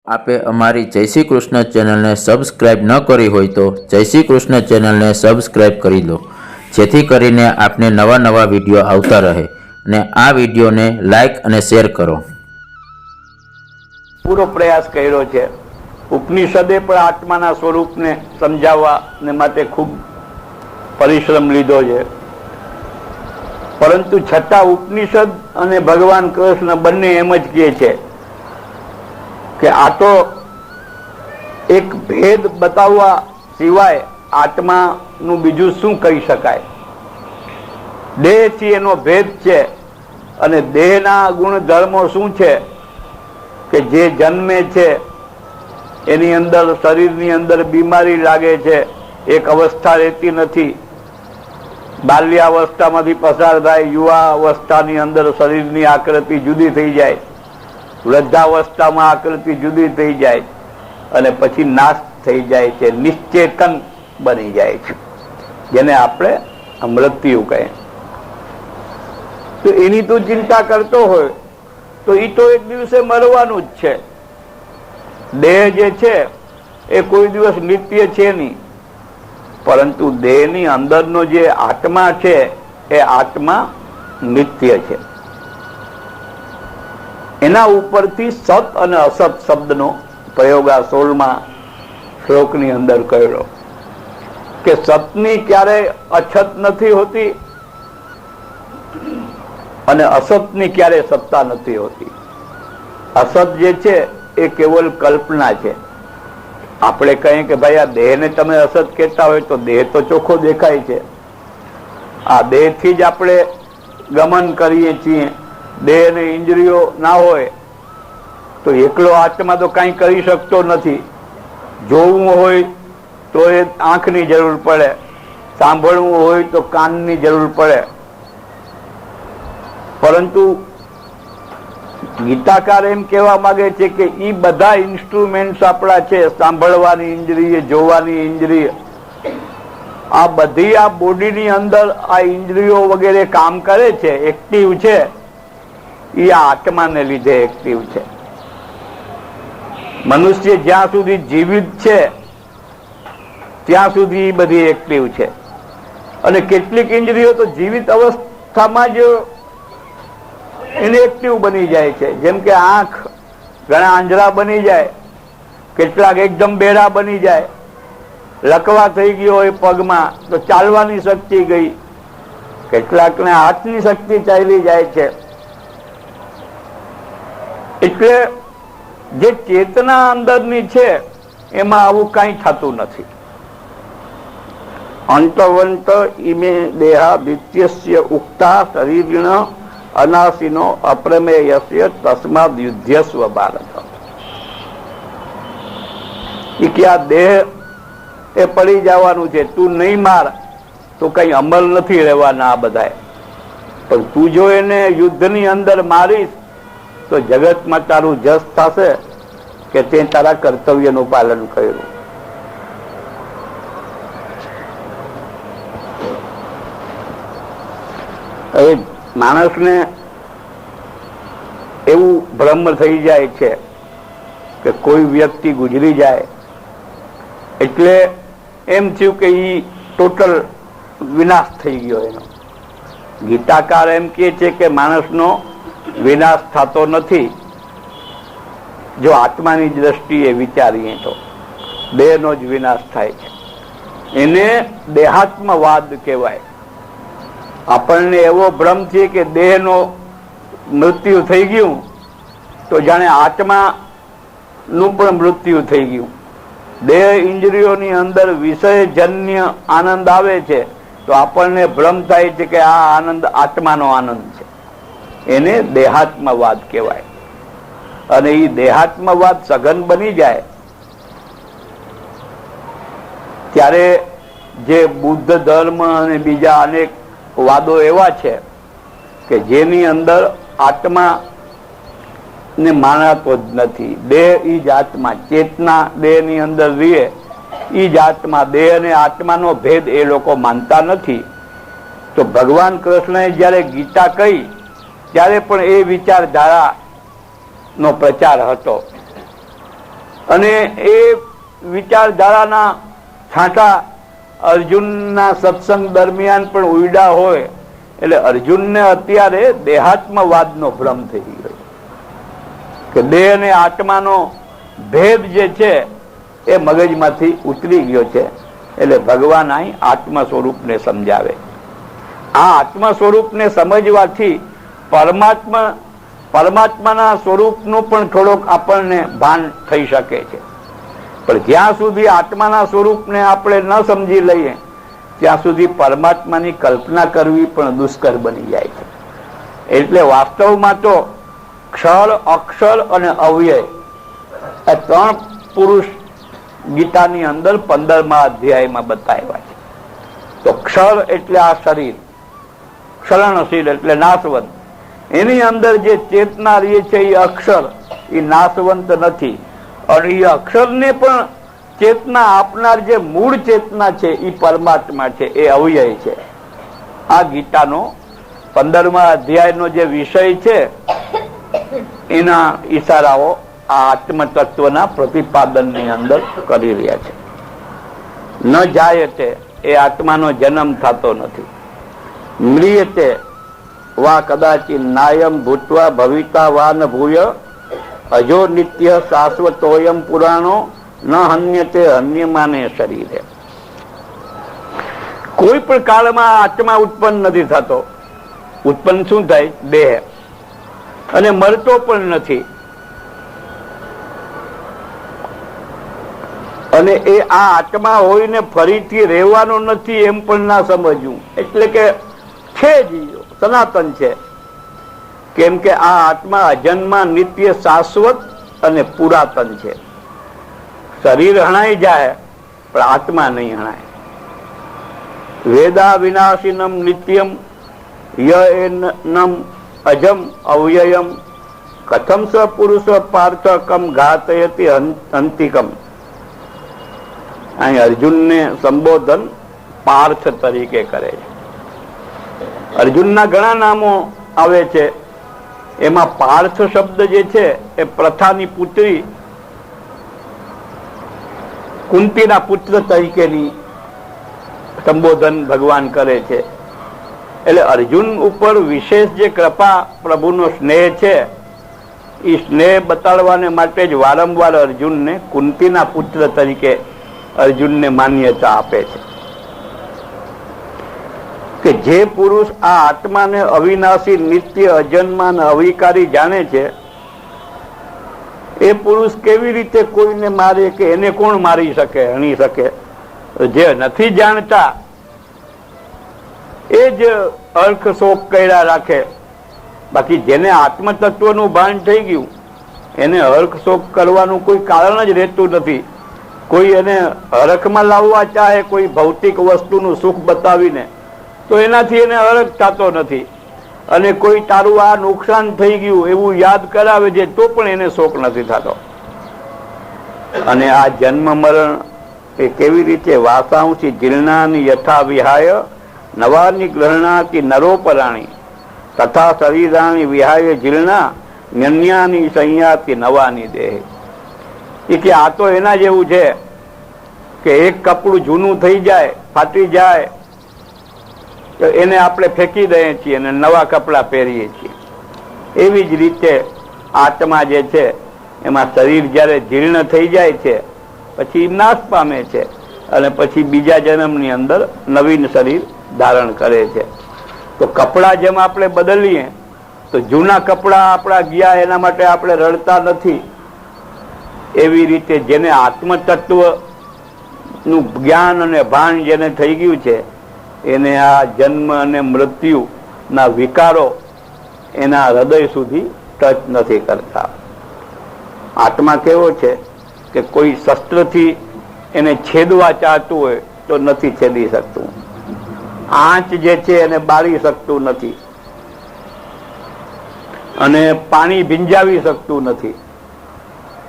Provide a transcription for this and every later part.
આપે અમારી જય શ્રી કૃષ્ણ ચેનલને સબસ્ક્રાઇબ ન કરી હોય તો જય શ્રી કૃષ્ણ ચેનલને સબસ્ક્રાઇબ કરી લો, જેથી કરીને આપને નવા નવા વિડીયો આવતા રહે અને આ વિડીયોને લાઈક અને શેર કરો. પૂરો પ્રયાસ કર્યો છે. ઉપનિષદે પણ આત્માના સ્વરૂપને સમજાવવા ને માટે ખૂબ પરિશ્રમ લીધો છે, પરંતુ છતાં ઉપનિષદ અને ભગવાન કૃષ્ણ બંને એમ જ કહે છે કે આ તો એક ભેદ બતાવવા સિવાય આત્માનું બીજું શું કહી શકાય. દેહથી એનો ભેદ છે અને દેહના ગુણધર્મો શું છે કે જે જન્મે છે એની અંદર શરીરની અંદર બીમારી લાગે છે, એક અવસ્થા રહેતી નથી. બાલ્યાવસ્થામાંથી પસાર થાય, યુવા અવસ્થાની અંદર શરીરની આકૃતિ જુદી થઈ જાય, વૃદ્ધાવસ્થામાં આકૃતિ જુદી થઈ જાય અને પછી નાશ થઈ જાય છે, નિશ્ચેતન બની જાય છે, જેને આપણે મૃત્યુ કહે. તો એની તું ચિંતા કરતો હોય તો એ તો એક દિવસે મરવાનું જ છે. દેહ જે છે એ કોઈ દિવસ નિત્ય છે નહીં, પરંતુ દેહની અંદરનો જે આત્મા છે એ આત્મા નિત્ય છે. એના ઉપરથી સત અને અસત શબ્દનો પ્રયોગ આ 16મા શ્લોકની અંદર કર્યો કે સતની ક્યારેય અછત નથી હોતી અને અસતની ક્યારેય સત્તા નથી હોતી. અસત જે છે એ કેવલ કલ્પના છે. આપણે કહીએ કે ભાઈ આ દેહને તમે અસત કહેતા હોય તો દેહ તો ચોખ્ખો દેખાય છે. આ દેહથી જ આપણે ગમન કરીએ છીએ. દેહ અને ઇન્દ્રિયો ના હોય તો એકલો આત્મા તો કાંઈ કરી શકતો નથી. જોવું હોય તો એ આંખની જરૂર પડે, સાંભળવું હોય તો કાનની જરૂર પડે. પરંતુ ગીતાકાર એમ કહેવા માંગે છે કે એ બધા ઇન્સ્ટ્રુમેન્ટ્સ આપણા છે, સાંભળવાની ઇન્દ્રિય, જોવાની ઇન્દ્રિય, આ બધી આ બોડીની અંદર આ ઇન્દ્રિયો વગેરે કામ કરે છે, એક્ટિવ છે, એ આત્માને લીધે એક્ટિવ છે. મનુષ્ય જ્યાં સુધી જીવિત છે ત્યાં સુધી એ બધી એક્ટિવ છે. અને કેટલીક ઇન્દ્રિયો તો જીવિત અવસ્થામાં જ એને એક્ટિવ બની જાય છે. જેમ કે આંખ, ઘણા આંધળા બની જાય, કેટલાક એકદમ બેરા બની જાય, લકવા થઈ ગયો હોય પગમાં તો ચાલવાની શક્તિ ગઈ, કેટલાકને હાથની શક્તિ ચાલી જાય છે. એટલે જે ચેતના અંદરની છે એમાં આવું કઈ થતું નથી. અંતવંત ઇમે દેહા વિત્યસ્ય ઉક્તા શરીરિણ અનાસીનો અપ્રમેયસ્ય તસ્માદ યુદ્ધસ્વ ભારત. કે આ દેહ એ પડી જવાનું છે, તું નહીં માર તો કઈ અમલ નથી રહેવાના આ બધા. પણ તું જો એને યુદ્ધની અંદર મારીશ તો જગતમાં તારું જસ થશે કે તે તારા કર્તવ્યનું પાલન કર્યું. હવે માણસને એવું ભ્રમ થઈ જાય છે કે કોઈ વ્યક્તિ ગુજરી જાય એટલે એમ થયું કે એ ટોટલ વિનાશ થઈ ગયો એનો. ગીતાકાર એમ કહે છે કે માણસનો વિનાશ થતો નથી. જો આત્માની દ્રષ્ટિએ વિચારીએ તો દેહનો જ વિનાશ થાય છે. એને દેહાત્મવાદ કહેવાય. આપણને એવો ભ્રમ છે કે દેહનો મૃત્યુ થઈ ગયું તો જાણે આત્માનું પણ મૃત્યુ થઈ ગયું. દેહ ઇન્દ્રિયોની અંદર વિષયજન્ય આનંદ આવે છે તો આપણને ભ્રમ થાય છે કે આ આનંદ આત્માનો આનંદ છે. એને દેહાત્મવાદ કહેવાય. અને એ દેહાત્મવાદ સઘન બની જાય ત્યારે જે બુદ્ધ ધર્મ અને બીજા અનેક વાદો એવા છે કે જેની અંદર આત્મા ને માનાતો જ નથી. દેહ ઈ જ આત્મા, ચેતના દેહની અંદર રહે ઈ જ આત્મા. દેહ અને આત્માનો ભેદ એ લોકો માનતા નથી. તો ભગવાન કૃષ્ણએ જયારે ગીતા કહી ત્યારે પણ એ વિચારધારા નો પ્રચાર હતો અને એ વિચારધારાના છાંટા અર્જુનના સત્સંગ દરમિયાન પણ ઉડ્યા હોય એટલે અર્જુનને અત્યારે દેહાત્મવાદનો ભ્રમ થઈ ગયો કે દેહ અને આત્માનો ભેદ જે છે એ મગજમાંથી ઉતરી ગયો છે. એટલે ભગવાન અહીં આત્મ સ્વરૂપને સમજાવે. આ આત્મ સ્વરૂપને સમજવાથી પરમાત્માના સ્વરૂપનું પણ થોડોક આપણને ભાન થઈ શકે છે. પણ જ્યાં સુધી આત્માના સ્વરૂપને આપણે ન સમજી લઈએ ત્યાં સુધી પરમાત્માની કલ્પના કરવી પણ દુષ્કર બની જાય છે. એટલે વાસ્તવમાં તો ક્ષર, અક્ષર અને અવ્યય આ ત્રણ પુરુષ ગીતાની અંદર 15મા અધ્યાયમાં બતાવ્યા છે. તો ક્ષર એટલે આ શરીર, ક્ષરણશીલ એટલે નાશવંત. એની અંદર જે ચેતના રહે છે એ અક્ષર, એ નાશવંત નથી. અને એ અક્ષરને પણ ચેતના આપનાર જે મૂળ ચેતના છે એ પરમાત્મા છે, એ અવ્યય છે. આ ગીતાનો 15મા અધ્યાયનો જે વિષય છે એના ઈશારાઓ આ આત્મ તત્વના પ્રતિપાદનની અંદર કરી રહ્યા છે. ન જાયતે એ આત્માનો જન્મ થતો નથી. મ્રિયતે વા કદાચિત નાયમ ભૂત્વા ભવિતા વા ન ભૂય અજો નિત્ય શાશ્વતોયમ પુરાણો ન હન્યતે હન્યમાને શરીરે. કોઈ પણ કાળમાં આત્મા ઉત્પન્ન નથી થતો. ઉત્પન્ન શું થાય? દેહ. અને મરતો પણ નથી. અને એ આ આત્મા હોઈને ફરીથી રહેવાનો નથી એમ પણ ના સમજવું. એટલે કે છે જ સનાતન છે. કેમ કે આ આત્મા અજન્મા, નિત્ય, શાશ્વત અને પુરાતન છે. શરીર હણાઈ જાય પણ આત્મા નહીં હણાય. વેદા વિનાશિનમ નિત્યમ યનમ અજમ અવ્યયમ કથમ સ પુરુષ પાર્થ કમ ઘાતયતિ અંતિકમ. અહીં અર્જુનને સંબોધન પાર્થ તરીકે કરે છે. અર્જુનના ઘણા નામો આવે છે. એમાં પાર્થ શબ્દ જે છે એ પ્રથાની પુત્રી કુંતીના પુત્ર તરીકેની સંબોધન ભગવાન કરે છે. એટલે અર્જુન ઉપર વિશેષ જે કૃપા પ્રભુનો સ્નેહ છે એ સ્નેહ બતાડવાને માટે જ વારંવાર અર્જુનને કુંતીના પુત્ર તરીકે અર્જુનને માન્યતા આપે છે. કે જે પુરુષ આ આત્માને અવિનાશી, નિત્ય, અજન્મા અને અવિકારી જાણે છે એ પુરુષ કેવી રીતે કોઈને મારે? કે એને કોણ મારી શકે, હણી શકે? જે નથી જાણતા એ જ અર્થ શોક કર્યા રાખે. બાકી જેને આત્મ તત્વનું ભાન થઈ ગયું એને હર્ખ શોક કરવાનું કોઈ કારણ જ રહેતું નથી. કોઈ એને હરખમાં લાવવા ચાહે કોઈ ભૌતિક વસ્તુનું સુખ બતાવીને તો એનાથી એને હરખ થતો નથી. અને કોઈ તારું આ નુકસાન થઈ ગયું એવું યાદ કરાવે છે તો પણ એને શોક નથી થતો. અને આ જન્મ મરણ એ કેવી રીતે? વાસાંશી જીર્ણાની યથા વિહાય નવાની ગ્રહણાથી નરોપરાણી તથા શરીરાની વિહાય જીર્ણા ન્યન્યાની સંયાથી નવાની દેહ. એ કે આ તો એના જેવું છે કે એક કપડું જૂનું થઈ જાય, ફાટી જાય તો એને આપણે ફેંકી દઈએ છીએ અને નવા કપડાં પહેરીએ છીએ. એવી જ રીતે આત્મા જે છે એમાં શરીર જ્યારે જીર્ણ થઈ જાય છે પછી નાશ પામે છે અને પછી બીજા જન્મની અંદર નવીન શરીર ધારણ કરે છે. તો કપડાં જેમ આપણે બદલીએ તો જૂના કપડાં આપણા ગયા એના માટે આપણે રડતા નથી. એવી રીતે જેને આત્મ તત્વનું જ્ઞાન અને ભાન જેને થઈ ગયું છે એને આ જન્મ અને મૃત્યુના વિકારો એના હૃદય સુધી ટચ નથી કરતા. આત્મા કેવો છે કે કોઈ શસ્ત્રથી એને છેદવા ચાહતું હોય તો નથી છેદી શકતું. આંચ જે છે એને બાળી શકતું નથી અને પાણી ભીંજાવી શકતું નથી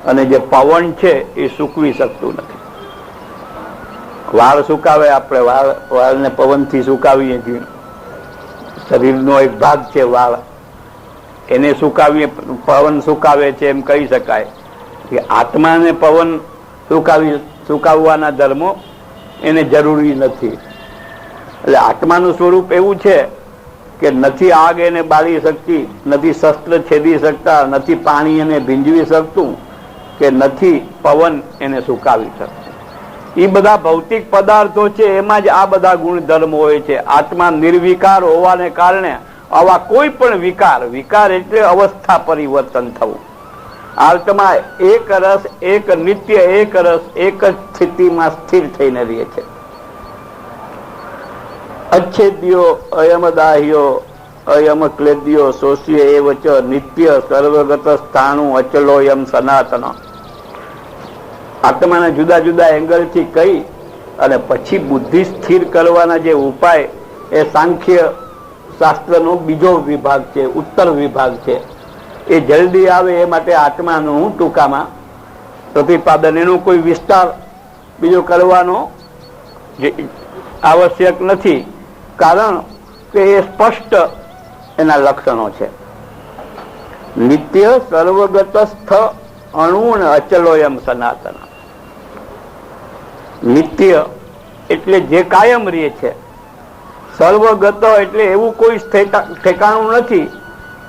અને જે પવન છે એ સૂકવી શકતું નથી. વાળ સુકાવે આપણે, વાળને પવનથી સુકાવીએ છીએ. શરીરનો એક ભાગ છે વાળ, એને સુકાવીએ, પવન સુકાવે છે એમ કહી શકાય. કે આત્માને પવન સુકાવવાના ધર્મો એને જરૂરી નથી. એટલે આત્માનું સ્વરૂપ એવું છે કે નથી આગ એને બાળી શકતી, નથી શસ્ત્ર છેદી શકતા, નથી પાણી એને ભીંજવી શકતું, કે નથી પવન એને સુકાવી શકતું. એ બધા ભૌતિક પદાર્થો છે, એમાં જ આ બધા ગુણધર્મ હોય છે. આત્મા નિર્વિકાર હોવાને કારણે આવા કોઈ પણ વિકાર એટલે અવસ્થા પરિવર્તન થવું. આત્મા એક રસ, એક નિત્ય, એક રસ, એક જ સ્થિતિમાં સ્થિર થઈને રહે છે. અચ્છેદ્યો અયમદાહ્યો અયમ ક્લેદ્યો શોષ્ય એવ ચ નિત્ય સર્વગત સ્થાણુ અચલોયમ સનાતન. આત્માના જુદા જુદા એંગલથી કહી અને પછી બુદ્ધિ સ્થિર કરવાના જે ઉપાય એ સાંખ્ય શાસ્ત્રનો બીજો વિભાગ છે, ઉત્તર વિભાગ છે. એ જલ્દી આવે એ માટે આત્માનું ટૂંકામાં પ્રતિપાદન, એનો કોઈ વિસ્તાર બીજો કરવાનો આવશ્યક નથી, કારણ કે એ સ્પષ્ટ એના લક્ષણો છે. નિત્ય સર્વગતસ્થ અણુણ અચલોયમ સનાતન. નિત્ય એટલે જે કાયમ રહે છે, સર્વગત એટલે એવું કોઈ ઠેકાણું નથી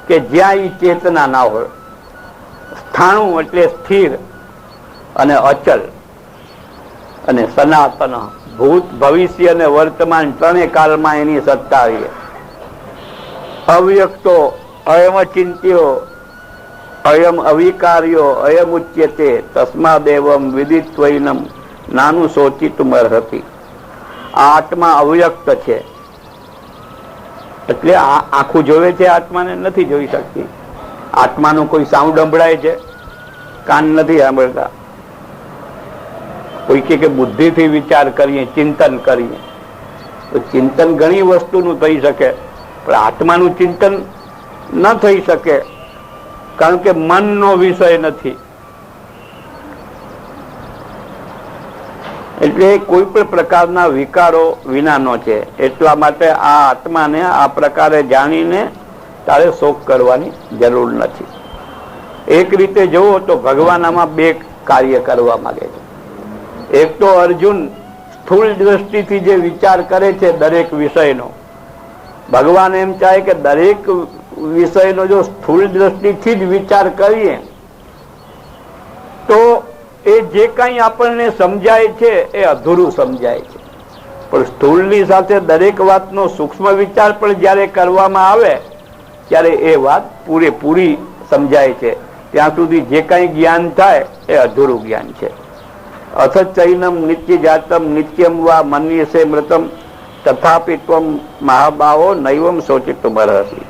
કે જ્યાં એ ચેતના ના હોય. સ્થાણું એટલે સ્થિર અને અચલ, અને સનાતન ભૂત ભવિષ્ય અને વર્તમાન ત્રણેય કાળમાં એની સત્તા રહે. અવ્યક્તો અયમ ચિંત્યો અયમ અવિકાર્યો અયમ ઉચ્યતે તસ્માદેવમ વિદિત્વૈનમ નાનું શોચિતું અર્હતિ. આ આત્મા અવ્યક્ત છે, એટલે આંખું જોવે છે, આત્માને નથી જોઈ શકતી. આત્માનું કોઈ સાઉન્ડ સંભળાય છે, કાન નથી સાંભળતા. કોઈ કે બુદ્ધિથી વિચાર કરીએ, ચિંતન કરીએ, તો ચિંતન ઘણી વસ્તુનું થઈ શકે, પણ આત્માનું ચિંતન ન થઈ શકે, કારણ કે મનનો વિષય નથી. એટલે કોઈ પણ પ્રકારના વિકારો વિનાનો છે. એટલા માટે આ આત્માને આ પ્રકારે જાણીને તારે શોક કરવાની જરૂર નથી. એક રીતે જુઓ તો ભગવાન આમાં બે કાર્ય કરવા માંગે છે. એક તો અર્જુન સ્થૂળ દ્રષ્ટિથી જે વિચાર કરે છે દરેક વિષયનો, ભગવાન એમ ચાહે કે દરેક વિષયનો જો સ્થૂળ દ્રષ્ટિથી જ વિચાર કરીએ તો એ જે કંઈ આપણને સમજાય છે એ અધૂરું સમજાય છે. પણ સ્થૂળની સાથે દરેક વાતનો સૂક્ષ્મ વિચાર પણ જ્યારે કરવામાં આવે ત્યારે એ વાત પૂરેપૂરી સમજાય છે. ત્યાં સુધી જે કંઈ જ્ઞાન થાય એ અધૂરું જ્ઞાન છે. અથ ચૈનમ નિત્ય જાતમ નિત્યમ વા મન્યસે મૃતમ તથાપિ ત્વમ મહાભાવો નૈવમ શોચિતુમ અર્હસી.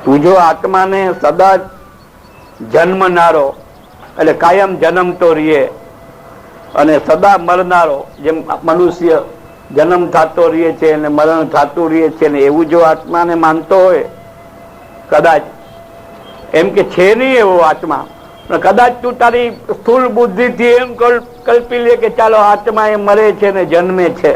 તું જો આત્માને સદા જન્મનારો એટલે કાયમ જન્મતો રહીએ અને સદા મરનારો, જેમ મનુષ્ય જન્મ થતો રહીએ છે અને મરણ થતું રહીએ છે, ને એવું જો આત્માને માનતો હોય, કદાચ એમ કે છે નહીં એવો આત્મા, પણ કદાચ તું તારી સ્થૂળ બુદ્ધિથી એમ કલ્પી લે કે ચાલો આત્મા એ મરે છે ને જન્મે છે,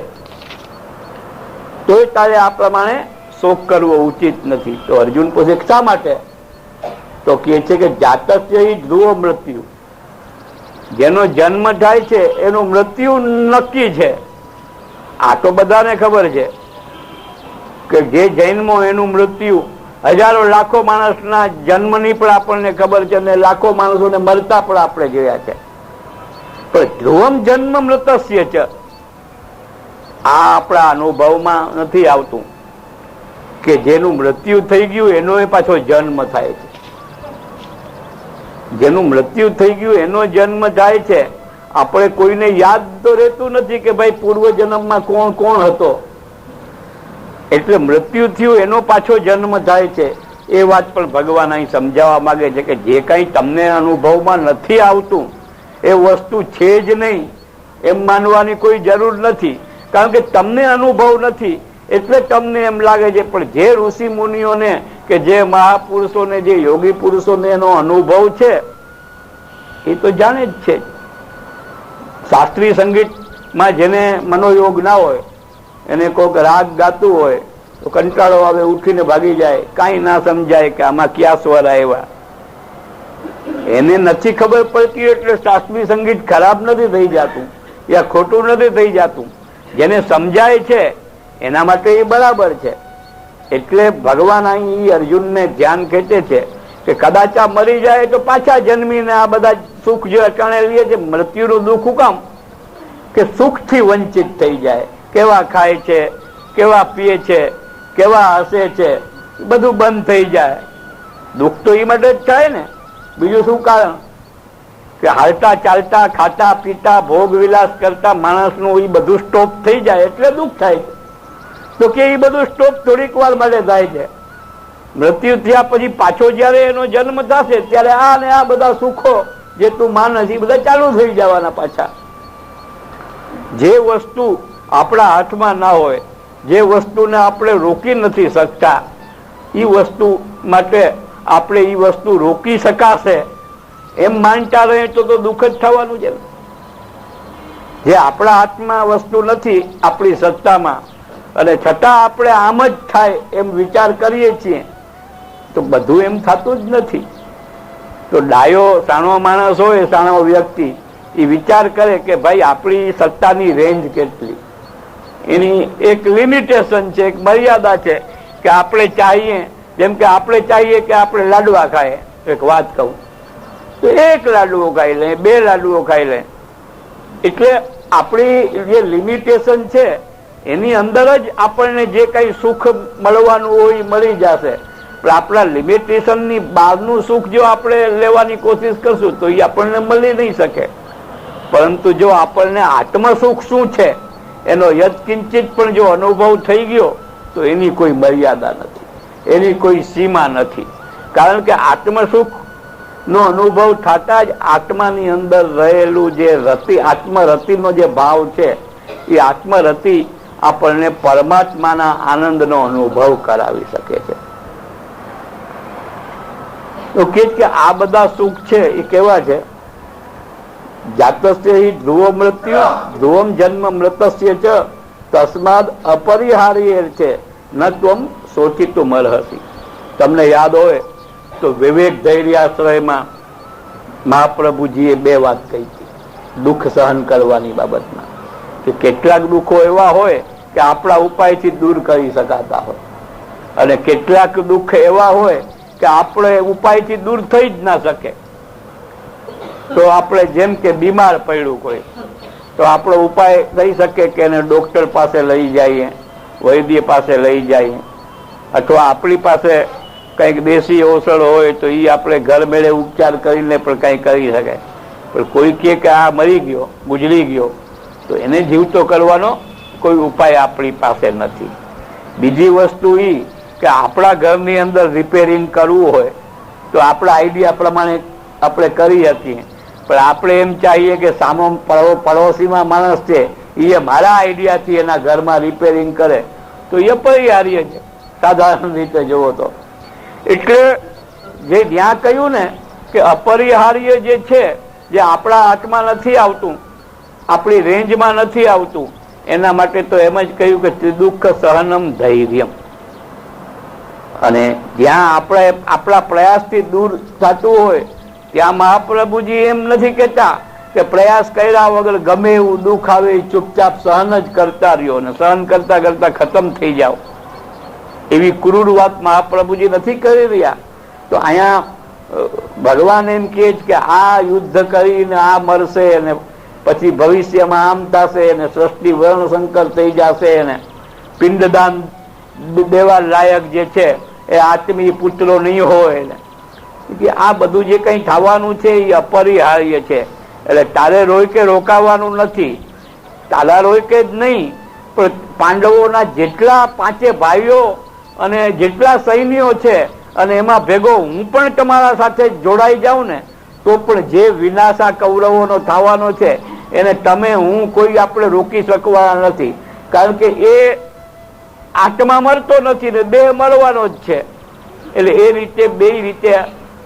તોય તારે આ પ્રમાણે શોક કરવો ઉચિત નથી. તો અર્જુન પૂછે શા માટે? તો કહે છે કે જાતસ્ય ધ્રુવ મૃત્યુ, જેનો જન્મ થાય છે એનું મૃત્યુ નક્કી છે. આ તો બધાને ખબર છે કે જે જન્મો એનું મૃત્યુ, હજારો લાખો માણસના જન્મની પણ આપણને ખબર છે, અને લાખો માણસોને મરતા પણ આપણે જોયા છે. પણ ધ્રુવમ જન્મ મૃતસ્ય છે, આ આપણા અનુભવમાં નથી આવતું કે જેનું મૃત્યુ થઈ ગયું એનો એ પાછો જન્મ થાય છે. જેનું મૃત્યુ થઈ ગયું એનો જન્મ થાય છે. આપણે કોઈને યાદ તો રહેતું નથી કે ભાઈ પૂર્વ જન્મમાં કોણ કોણ હતો, એટલે મૃત્યુ થયું એનો પાછો જન્મ થાય છે. એ વાત પણ ભગવાન અહીં સમજાવવા માંગે છે કે જે કંઈ તમને અનુભવમાં નથી આવતું એ વસ્તુ છે જ નહીં એમ માનવાની કોઈ જરૂર નથી, કારણ કે તમને અનુભવ નથી એટલે તમને એમ લાગે છે. પણ જે ઋષિ મુનિઓને કે જે મહાપુરુષોને, જે યોગી પુરુષોને એનો અનુભવ છે એ તો જાણે જ છે. શાસ્ત્રીય સંગીતમાં જેને મનોયોગ ના હોય, એને કોઈક રાગ ગાતું હોય, તો કંટાળો આવે, ઉઠીને ભાગી જાય, કાંઈ ના સમજાય કે આમાં ક્યાં સ્વર આવ્યા. એને નથી ખબર પડતી એટલે શાસ્ત્રીય સંગીત ખરાબ નથી થઈ જતું યા ખોટું નથી થઈ જતું. જેને સમજાય છે એના માટે એ બરાબર છે. એટલે ભગવાન અહીં અર્જુનને ધ્યાન ખેંચે છે કે કદાચ આ મરી જાય તો પાછા જન્મીને આ બધા સુખ જે અટાણે લે છે, મૃત્યુનું દુઃખ કામ કે સુખથી વંચિત થઈ જાય. કેવા ખાય છે, કેવા પીએ છે, કેવા હસે છે, બધું બંધ થઈ જાય. દુઃખ તો એ માટે જ થાય ને, બીજું શું કારણ? કે હાલતા ચાલતા ખાતા પીતા ભોગ વિલાસ કરતા માણસનું એ બધું સ્ટોપ થઈ જાય એટલે દુઃખ થાય છે. તો કે એ બધું સ્ટોપ થોડીક વાર માટે થાય છે. મૃત્યુ થયા પછી પાછો જયારે એનો જન્મ થશે ત્યારે આ ને આ બધા સુખો જે તું માનસ એ બધા ચાલુ થઈ જવાના પાછા. જે વસ્તુ આપણા હાથમાં ના હોય, જે વસ્તુને આપણે રોકી નથી શકતા, એ વસ્તુ માટે આપણે એ વસ્તુ રોકી શકાશે એમ માનતા રહે તો દુઃખ જ થવાનું છે. જે આપણા હાથમાં વસ્તુ નથી, આપણી સત્તામાં, અને છતાં આપણે આમ જ થાય એમ વિચાર કરીએ છીએ તો બધું એમ થતું જ નથી. તો ડાયો સાણો માણસ હોય, સાણો વ્યક્તિ, એ વિચાર કરે કે ભાઈ આપણી સત્તાની રેન્જ કેટલી, એની એક લિમિટેશન છે, એક મર્યાદા છે કે આપણે ચાહીએ, જેમ કે આપણે ચાહીએ કે આપણે લાડવા ખાઈએ, એક વાત કહું તો એક લાડવો ખાઈ લે, બે લાડવો ખાઈ લે. એટલે આપણી જે લિમિટેશન છે એની અંદર જ આપણને જે કઈ સુખ મળવાનું હોય મળી જશે. પણ આપણા લિમિટેશનની બહારનું સુખ જો આપણે લેવાની કોશિશ કરશું તો એ આપણને મળી નહીં શકે. પરંતુ જો આપણને આત્મસુખ શું છે એનો યત્કિંચિત પણ જો અનુભવ થઈ ગયો તો એની કોઈ મર્યાદા નથી, એની કોઈ સીમા નથી. કારણ કે આત્મસુખ નો અનુભવ થતા જ આત્માની અંદર રહેલું જે રતિ, આત્મરતિનો જે ભાવ છે એ આત્મરતિ આપણને પરમાત્માના આનંદનો અનુભવ કરાવી શકે છે. તો કે આ બધા સુખ છે એ કેવા છે? જાતસ્ય હિ ધ્રુવ મૃત્યુ ધ્રુવમ જન્મ મૃતસ્ય ચ તસ્માદ અપરિહાર્ય છે ન ત્વમ શોચિતું અર્હસી. તમને યાદ હોય તો વિવેક ધૈર્યાશ્રયમાં મહાપ્રભુજીએ બે વાત કહી હતી દુઃખ સહન કરવાની બાબતમાં, કે કેટલાક દુઃખો એવા હોય કે આપણા ઉપાયથી દૂર કરી શકાતા હોય, અને કેટલાક દુઃખ એવા હોય કે આપણે ઉપાયથી દૂર થઈ જ ના શકે. તો આપણે જેમ કે બીમાર પડ્યું કોઈ તો આપણો ઉપાય થઈ શકે કે એને ડોક્ટર પાસે લઈ જઈએ, વૈદ્ય પાસે લઈ જઈએ, અથવા આપણી પાસે કંઈક દેશી ઔષધ હોય તો એ આપણે ઘર મેળે ઉપચાર કરીને પણ કંઈ કરી શકાય. પણ કોઈ કહે કે આ મરી ગયો, ગુજરી ગયો, તો એને જીવતો કરવાનો કોઈ ઉપાય આપણી પાસે નથી. બીજી વસ્તુ એ કે આપણા ઘરની અંદર રિપેરિંગ કરવું હોય તો આપણા આઈડિયા પ્રમાણે આપણે કરી શકીએ. પણ આપણે એમ ચાહીએ કે સામો પડોશીમાં માણસ છે એ મારા આઈડિયાથી એના ઘરમાં રિપેરિંગ કરે તો એ અપરિહાર્ય છે સાધારણ રીતે જોવો તો. એટલે જે ત્યાં કહ્યું ને કે અપરિહાર્ય જે છે, જે આપણા હાથમાં નથી આવતું, આપણી રેન્જમાં નથી આવતું, એના માટે તો એમ જ કહ્યું કે ત્રિદુઃખ સહનમ ધૈર્યમ. અને જ્યાં આપણે આપણા પ્રયાસથી દૂર થતું હોય ત્યાં મહાપ્રભુજી એમ નથી કહેતા કે પ્રયાસ કર્યા વગર ગમે એવું દુઃખ આવે ચૂપચાપ સહન જ કરતા રહ્યો અને સહન કરતા કરતા ખતમ થઈ જાઓ, એવી ક્રૂર વાત મહાપ્રભુજી નથી કરી રહ્યા. તો અહીંયા ભગવાન એમ કહે છે કે આ યુદ્ધ કરીને આ મરશે અને પછી ભવિષ્યમાં આમ થશે અને સૃષ્ટિ વર્ણશંકર થઈ જશે અને પિંડદાન દેવા લાયક જે છે એ આત્મી પુત્રો નહીં હોય ને કે આ બધું જે કંઈ થવાનું છે એ અપરિહાર્ય છે. એટલે તારે રોય કે રોકાવાનું નથી, તારા રોય કે જ નહીં, પણ પાંડવોના જેટલા પાંચે ભાઈઓ અને જેટલા સૈન્યો છે અને એમાં ભેગો હું પણ તમારા સાથે જોડાઈ જાઉં ને તો પણ જે વિનાશા કૌરવોનો થવાનો છે એને તમે હું કોઈ આપણે રોકી શકવાના નથી. કારણ કે એ આત્મા મરતો નથી ને દેહ મરવાનો જ છે. એટલે એ રીતે બે રીતે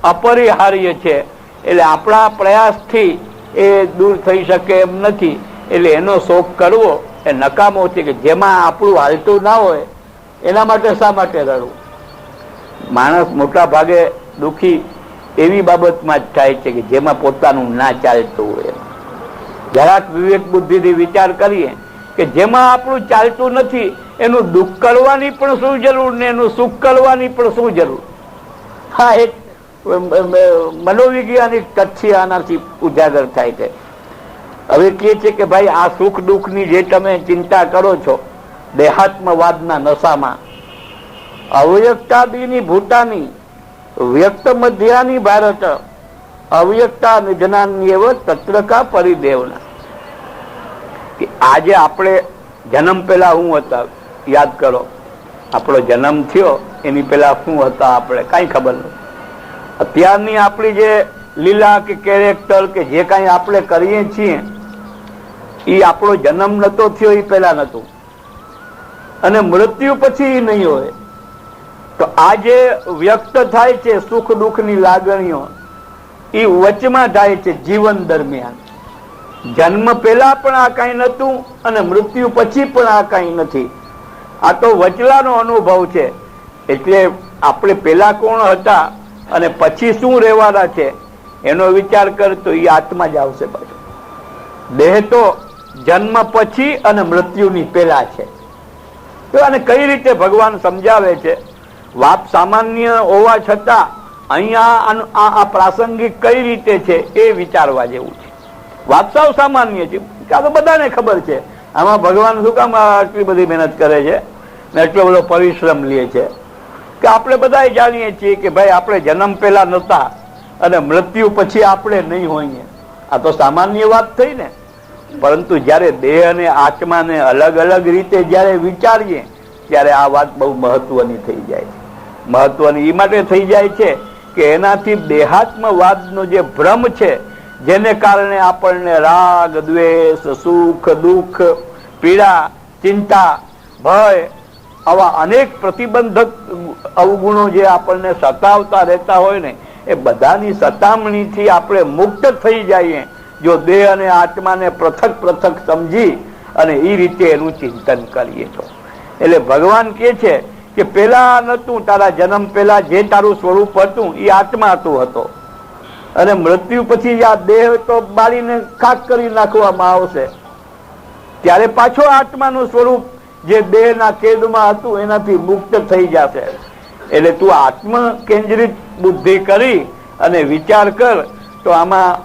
અપરિહાર્ય છે. એટલે આપણા પ્રયાસથી એ દૂર થઈ શકે એમ નથી. એટલે એનો શોક કરવો એ નકામો છે કે જેમાં આપણું હાલતું ના હોય એના માટે શા માટે રડવું? માણસ મોટા ભાગે દુઃખી એવી બાબતમાં જ થાય છે કે જેમાં પોતાનું ના ચાલતું હોય. જરાક વિવેક બુદ્ધિથી વિચાર કરીએ કે જેમાં આપણું ચાલતું નથી એનું દુઃખ કરવાની પણ શું જરૂર ને એનું સુખ કરવાની પણ શું જરૂર? હા, એક મનોવૈજ્ઞાનિક તથ્ય આનાથી ઉજાગર થાય છે. હવે કહે છે કે ભાઈ આ સુખ દુઃખની જે તમે ચિંતા કરો છો દેહાત્મવાદના નશામાં, અવ્યક્તાદિની ભૂતાની વ્યક્ત મધ્યાની ભારત અવ્યક્તા નિધનાન્યવ તત્રકા પરિદેવના. કે આજે આપણે જન્મ પહેલા શું હતા યાદ કરો. આપણો જન્મ થયો એની પહેલા શું હતા આપણે કઈ ખબર નથી. અત્યારની આપણી જે લીલા કે કેરેક્ટર કે જે કઈ આપણે કરીએ છીએ એ આપણો જન્મ નતો થયો એ પહેલા નતું, અને મૃત્યુ પછી નહીં હોય. તો આ જે વ્યક્ત થાય છે સુખ દુઃખની લાગણીઓ એ વચમાં થાય છે જીવન દરમિયાન. જન્મ પહેલા પણ આ કઈ નતું અને મૃત્યુ પછી પણ આ કઈ નથી. આ તો વચલાનો અનુભવ છે. એટલે આપણે પેલા કોણ હતા અને પછી શું રહેવાના છે એનો વિચાર કરતો એ આત્મા જ આવશે. પાછો દેહ તો જન્મ પછી અને મૃત્યુની પહેલા છે. તો આને કઈ રીતે ભગવાન સમજાવે છે? વાત સામાન્ય હોવા છતાં અહીંયા આ પ્રાસંગિક કઈ રીતે છે એ વિચારવા જેવું છે. વાત સાવ સામાન્ય છે, આ તો બધાને ખબર છે. આમાં ભગવાન શું કામ આટલી બધી મહેનત કરે છે ને એટલો બધો પરિશ્રમ લે છે? કે આપણે બધા જાણીએ છીએ કે ભાઈ આપણે જન્મ પહેલા નહોતા અને મૃત્યુ પછી આપણે નહીં હોઈએ. આ તો સામાન્ય વાત થઈ ને. પરંતુ જયારે દેહ અને આત્માને અલગ અલગ રીતે જયારે વિચારીએ ત્યારે આ વાત બહુ મહત્વની થઈ જાય છે. મહત્વની એ માટે થઈ જાય છે કે એનાથી દેહાત્મવાદનો જે ભ્રમ છે જેને કારણે આપણને રાગ દ્વેષ સુખ દુઃખ પીડા ચિંતા ભય આવા અનેક પ્રતિબંધક અવગુણો જે આપણને સતાવતા રહેતા હોય ને એ બધાની સતામણીથી આપણે મુક્ત થઈ જઈએ જો દેહ અને આત્માને પૃથક પૃથક સમજી અને એ રીતે એનું ચિંતન કરીએ તો. એટલે ભગવાન કહે છે કે પેલા નતું, તારા જન્મ પહેલા જે તારું સ્વરૂપ હતું એ આત્મા તું હતો, અને મૃત્યુ પછી આ દેહ તો બાળીને ખાક કરી નાખવામાં આવશે ત્યારે પાછો આત્માનું સ્વરૂપ જે દેહના કેદમાં હતું એનાથી મુક્ત થઈ જશે. એટલે તું આત્મ કેન્દ્રિત બુદ્ધિ કરી અને વિચાર કર તો આમાં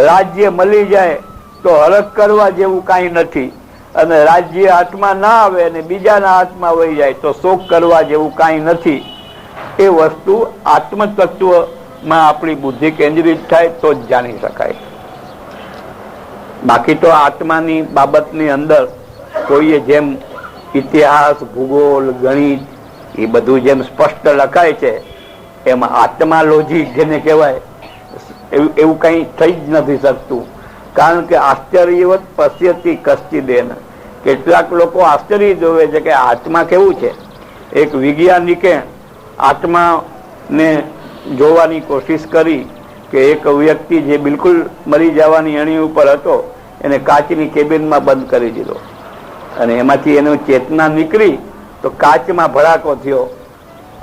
રાજ્ય મળી જાય તો હરખ કરવા જેવું કાંઈ નથી, અને રાજ્ય હાથમાં ના આવે અને બીજાના હાથમાં વહી જાય તો શોક કરવા જેવું કાંઈ નથી. એ વસ્તુ આત્મતત્વમાં આપણી બુદ્ધિ કેન્દ્રિત થાય તો જ જાણી શકાય. બાકી તો આત્માની બાબતની અંદર કોઈએ જેમ ઇતિહાસ ભૂગોળ ગણિત એ બધું જેમ સ્પષ્ટ લખાય છે એમાં આત્મા લોજિક જેને કહેવાય એવું કંઈ થઈ જ નથી શકતું. કારણ કે આશ્ચર્યવત પશ્યતી કશ્ચિદેન. કેટલાક લોકો આશ્ચર્ય જોવે છે કે આત્મા કેવું છે. એક વૈજ્ઞાનિકે આત્માને જોવાની કોશિશ કરી કે એક વ્યક્તિ જે બિલકુલ મરી જવાની અણી ઉપર હતો એને કાચની કેબિનમાં બંધ કરી દીધો, અને એમાંથી એની ચેતના નીકળી તો કાચમાં ભડાકો થયો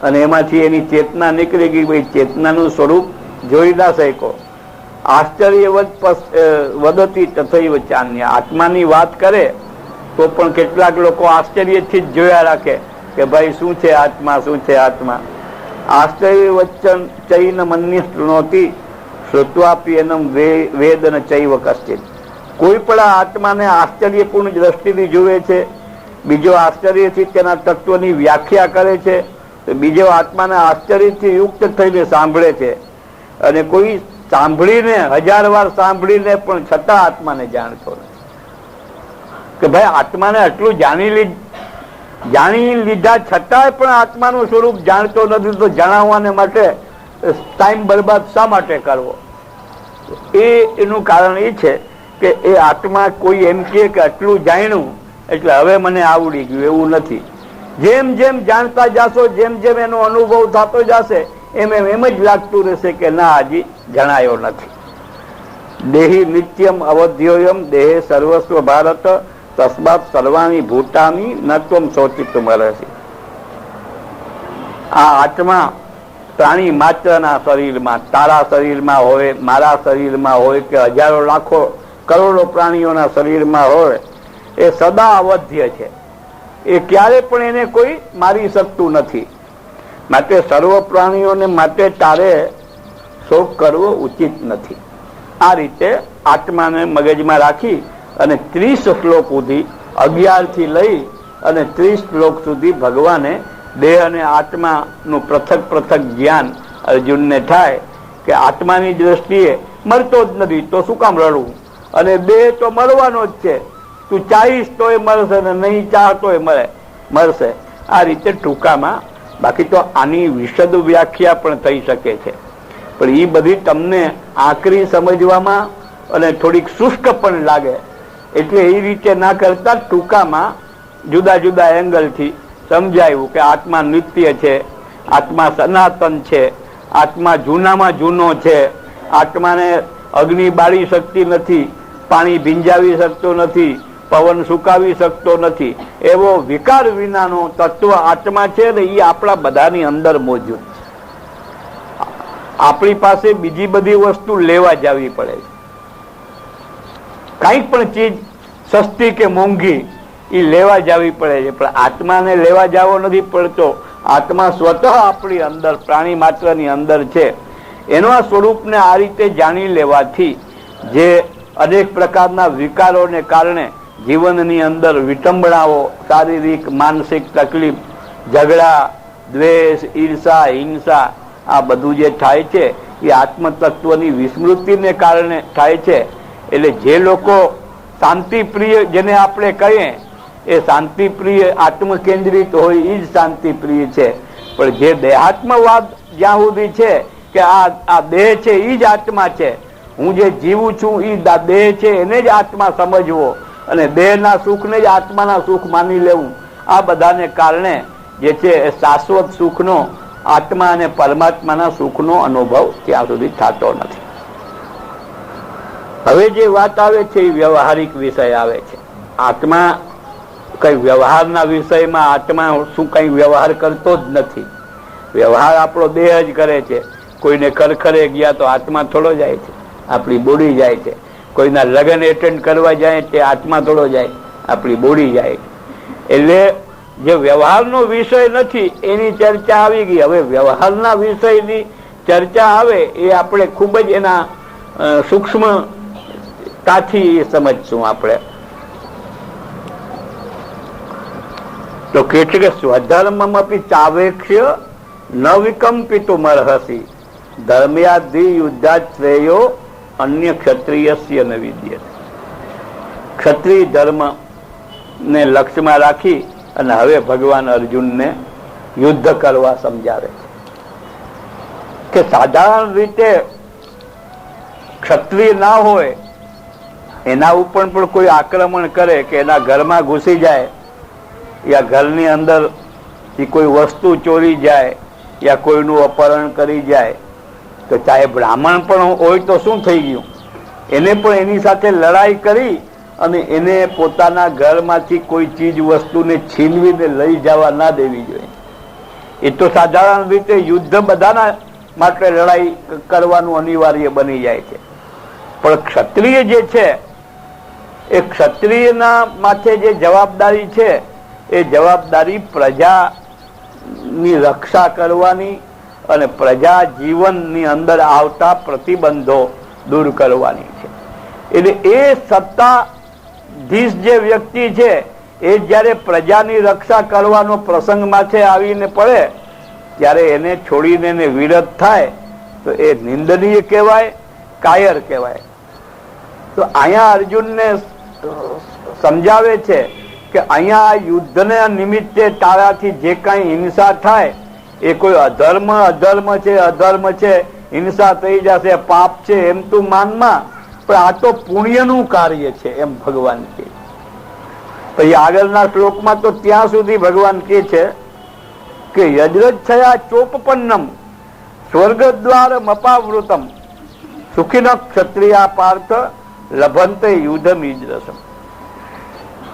અને એમાંથી એની ચેતના નીકળી ગઈ. ભાઈ ચેતનાનું સ્વરૂપ જોઈ ના શક્યો. આશ્ચર્યવત વદતી તથૈવ ચાન્ય. આત્માની વાત કરે તો પણ કેટલાક લોકો આશ્ચર્યથી જ જોયા રાખે કે ભાઈ શું છે આત્મા, શું છે આત્મા. આશ્ચર્યવચ્ચન ચૈન મન્ય શૃણોતી શ્રુત્વાપી એનમ વેદન ચૈવ કશ્ચિત. કોઈ પણ આત્માને આશ્ચર્યપૂર્ણ દ્રષ્ટિથી જુએ છે, બીજો આશ્ચર્યથી તેના તત્વની વ્યાખ્યા કરે છે, બીજો આત્માને આશ્ચર્યથી યુક્ત થઈને સાંભળે છે, અને કોઈ સાંભળીને 1000 વાર સાંભળીને પણ છતાં આત્માને જાણતો નથી. કે ભાઈ આત્માને આટલું જાણી લીધા છતાંય પણ આત્માનું સ્વરૂપ જાણતો નથી તો જણાવવાને માટે ટાઈમ બરબાદ શા માટે કરવો? એનું કારણ એ છે કે એ આત્મા કોઈ એમ કહે કે આટલું જાણ્યું એટલે હવે મને આવડી ગયું, એવું નથી. જેમ જેમ જાણતા જાશો, જેમ જેમ એનો અનુભવ થતો જશે એમ જ લાગતું રહેશે કે ના હજી જણાયો નથી. દેહી નિત્યમ અવધ્યોયમ દેહે સર્વસ્વ ભારત તસ્માત સર્વાણી ભૂતાની ન ત્વમ શોચિતુમ અર્હસી. આ આત્મા પ્રાણી માત્રના શરીરમાં, તારા શરીરમાં હોય, મારા શરીરમાં હોય કે હજારો લાખો કરોડો પ્રાણીઓના શરીરમાં હોય, એ સદા અવધ્ય છે. એ ક્યારે પણ એને કોઈ મારી શકતું નથી. માટે સર્વ પ્રાણીઓને માટે તારે શોક કરવો ઉચિત નથી. આ રીતે આત્માને મગજમાં રાખી અને 30 શ્લોક સુધી, 11 થી લઈ અને 30 શ્લોક સુધી ભગવાને દેહ અને આત્માનું પૃથક પૃથક જ્ઞાન અર્જુનને થાય કે આત્માની દ્રષ્ટિએ મરતો જ નથી તો શું કામ રડવું, અને દેહ તો મરવાનો જ છે, તું ચાહીશ તો એ મળશે ને નહીં ચાહતો એ મળશે. આ રીતે ટૂંકામાં, બાકી તો આની વિશદ વ્યાખ્યા પણ થઈ શકે છે, પણ એ બધી તમને આકરી સમજવામાં અને થોડીક શુષ્ક પણ લાગે, એટલે એ રીતે ના કરતા ટૂંકામાં જુદા જુદા એંગલથી સમજાયું કે આત્મા નિત્ય છે, આત્મા સનાતન છે, આત્મા જૂનામાં જૂનો છે, આત્માને અગ્નિ બાળી શકતી નથી, પાણી ભીંજાવી શકતો નથી, પવન સુકાવી શકતો નથી, એવો વિકાર વિનાનો તત્વ આત્મા છે ને એ આપણા બધાની અંદર મોજૂદ છે. આપણી પાસે બીજી બધી વસ્તુ લેવા જવી પડે છે. કંઈક પણ ચીજ સસ્તી કે મોંઘી એ લેવા જવી પડે છે, પણ આત્માને લેવા જવો નથી પડતો. આત્મા સ્વતઃ આપણી અંદર, પ્રાણી માત્રની અંદર છે. એના સ્વરૂપને આ રીતે જાણી લેવાથી જે અનેક પ્રકારના વિકારોને કારણે જીવનની અંદર વિટંબણાઓ, શારીરિક માનસિક તકલીફ, ઝઘડા, દ્વેષ, ઈર્ષા, હિંસા, આ બધું જે થાય છે એ આત્મતત્વની વિસ્મૃતિને કારણે થાય છે. એટલે જે લોકો શાંતિપ્રિય, જેને આપણે કહીએ એ શાંતિપ્રિય, આત્મકેન્દ્રિત હોય એ જ શાંતિપ્રિય છે. પણ જે દેહાત્મવાદ જ્યાં સુધી છે કે આ દેહ છે એ જ આત્મા છે, હું જે જીવું છું એ દેહ છે એને જ આત્મા સમજવો અને દેહના સુખને જ આત્માના સુખ માની લેવું, આ બધાને કારણે જે છે એ શાશ્વત સુખનો, આત્મા અને પરમાત્માના સુખનો અનુભવ ત્યાં સુધી થતો નથી. હવે જે વાત આવે છે એ વ્યવહારિક વિષય આવે છે. આત્મા કઈ વ્યવહારના વિષયમાં આત્મા શું કઈ વ્યવહાર કરતો જ નથી. વ્યવહાર આપણો દેહ જ કરે છે. કોઈને ખરખરે ગયા તો આત્મા થોડો જાય છે, આપણી બોડી જાય છે. કોઈના લગ્ન એટેન્ડ કરવા જાય તે આત્મા થોડો જાય, આપણી બોડી જાય છે. એટલે જે વ્યવહારનો વિષય નથી એની ચર્ચા આવી ગઈ. હવે વ્યવહારના વિષયની ચર્ચા આવે એ આપણે ખૂબ જ એના સૂક્ષ્મતાથી સમજશું આપણે. તો કે છે કે સ્વધર્મમપી ચાવેક્ષ્ય ન વિકંપિતું અર્હસી ધર્મ્યાધિ યુદ્ધાત શ્રેયો અન્ય ક્ષત્રિયસ્ય ન વિદ્યતે. ક્ષત્રિય ધર્મ ને લક્ષ્યમાં રાખી અને હવે ભગવાન અર્જુનને યુદ્ધ કરવા સમજાવે છે કે સાધારણ રીતે ક્ષત્રિય ના હોય એના ઉપર પણ કોઈ આક્રમણ કરે કે એના ઘરમાં ઘૂસી જાય યા ઘરની અંદર કોઈ વસ્તુ ચોરી જાય યા કોઈનું અપહરણ કરી જાય તો ચાહે બ્રાહ્મણ પણ હોય તો શું થઈ ગયું, એને પણ એની સાથે લડાઈ કરી અને એને પોતાના ઘરમાંથી કોઈ ચીજ વસ્તુને છીનવીને લઈ જવા ના દેવી જોઈએ. એ તો સાધારણ રીતે યુદ્ધ બધાના માટે લડાઈ કરવાનું અનિવાર્ય બની જાય છે. પણ ક્ષત્રિય જે છે એ ક્ષત્રિયના માથે જે જવાબદારી છે એ જવાબદારી પ્રજાની રક્ષા કરવાની અને પ્રજા જીવનની અંદર આવતા પ્રતિબંધો દૂર કરવાની છે. એટલે એ સત્તાધીશ જે વ્યક્તિ છે એ જ્યારે પ્રજાની રક્ષા કરવાનો પ્રસંગ માથે આવીને પડે ત્યારે એને છોડીને એને વિરોધ થાય તો એ નિંદનીય કહેવાય, કાયર કહેવાય. તો અહીંયા અર્જુનને સમજાવે છે કે અહીંયા યુદ્ધને નિમિત્તે તારાથી જે કઈ હિંસા થાય એ કોઈ અધર્મ છે, હિંસા થઈ જશે, પાપ છે એમ તું માનમાં, પણ આ તો પુણ્યનું કાર્ય છે એમ ભગવાન કહે. પછી આગળના શ્લોકમાં તો ત્યાં સુધી ભગવાન કહે છે કે યજ્રચ્છયા ચોપપન્નમ સ્વર્ગદ્વાર મપાવૃતમ સુખિન ક્ષત્રિયા પાર્થ લભંતે યુદ્ધમીજરસમ.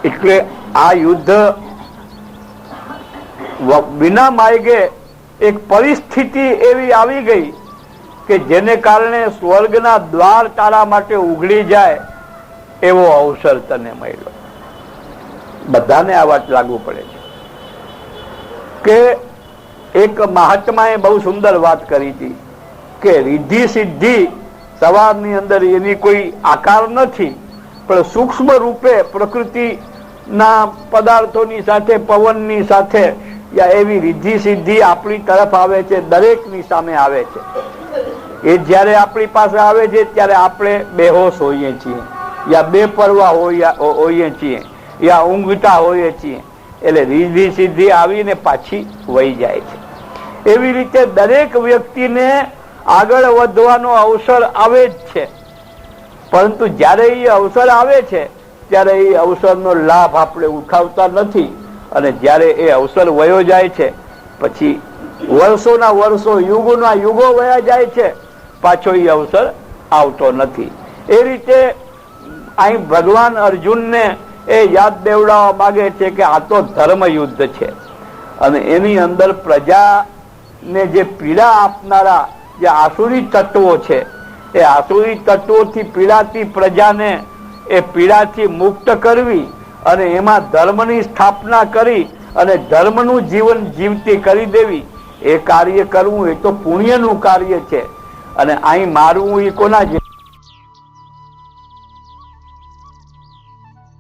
એટલે આ યુદ્ધ વિના માર્ગે એક પરિસ્થિતિ એવી આવી ગઈ કે જેને કારણે સ્વર્ગના દ્વાર તારા માટે ઉઘડી જાય એવો અવસર તને મળ્યો. બધાને આ વાત લાગુ પડે છે કે એક મહાત્માએ બહુ સુંદર વાત કરી હતી કે રિદ્ધિ સિદ્ધિ સવારની અંદર એની કોઈ આકાર નથી, પણ સૂક્ષ્મ રૂપે પ્રકૃતિના પદાર્થોની સાથે, પવનની સાથે એવી રિદ્ધિ સિદ્ધિ આપણી તરફ આવે છે, દરેકની સામે આવે છે. એ જ્યારે આપણી પાસે આવે છે ત્યારે આપણે બેહોશ હોઈએ છીએ, યા બેપરવા હોઈએ છીએ, યા ઊંઘતા હોઈએ છીએ. એટલે રિદ્ધિ સિદ્ધિ આવીને પાછી વહી જાય છે. એવી રીતે દરેક વ્યક્તિને આગળ વધવાનો અવસર આવે જ છે, પરંતુ જ્યારે એ અવસર આવે છે ત્યારે એ અવસરનો લાભ આપણે ઉઠાવતા નથી, અને જ્યારે એ અવસર વયો જાય છે પછી વર્ષોના વર્ષો, યુગોના યુગો વયા જાય છે, પાછો એ અવસર આવતો નથી. એ રીતે અહીં ભગવાન અર્જુનને એ યાદ દેવડાવવા માંગે છે કે આ તો ધર્મ યુદ્ધ છે, અને એની અંદર પ્રજાને જે પીડા આપનારા જે આસુરી તત્વો છે, એ આસુરી તત્વોથી પીડાતી પ્રજાને એ પીડાથી મુક્ત કરવી અને એમાં ધર્મની સ્થાપના કરી અને ધર્મનું જીવન જીવતી કરી દેવી, એ કાર્ય કરવું એ તો પુણ્યનું કાર્ય છે. અને અહીં મારવું એ કોના જેવું?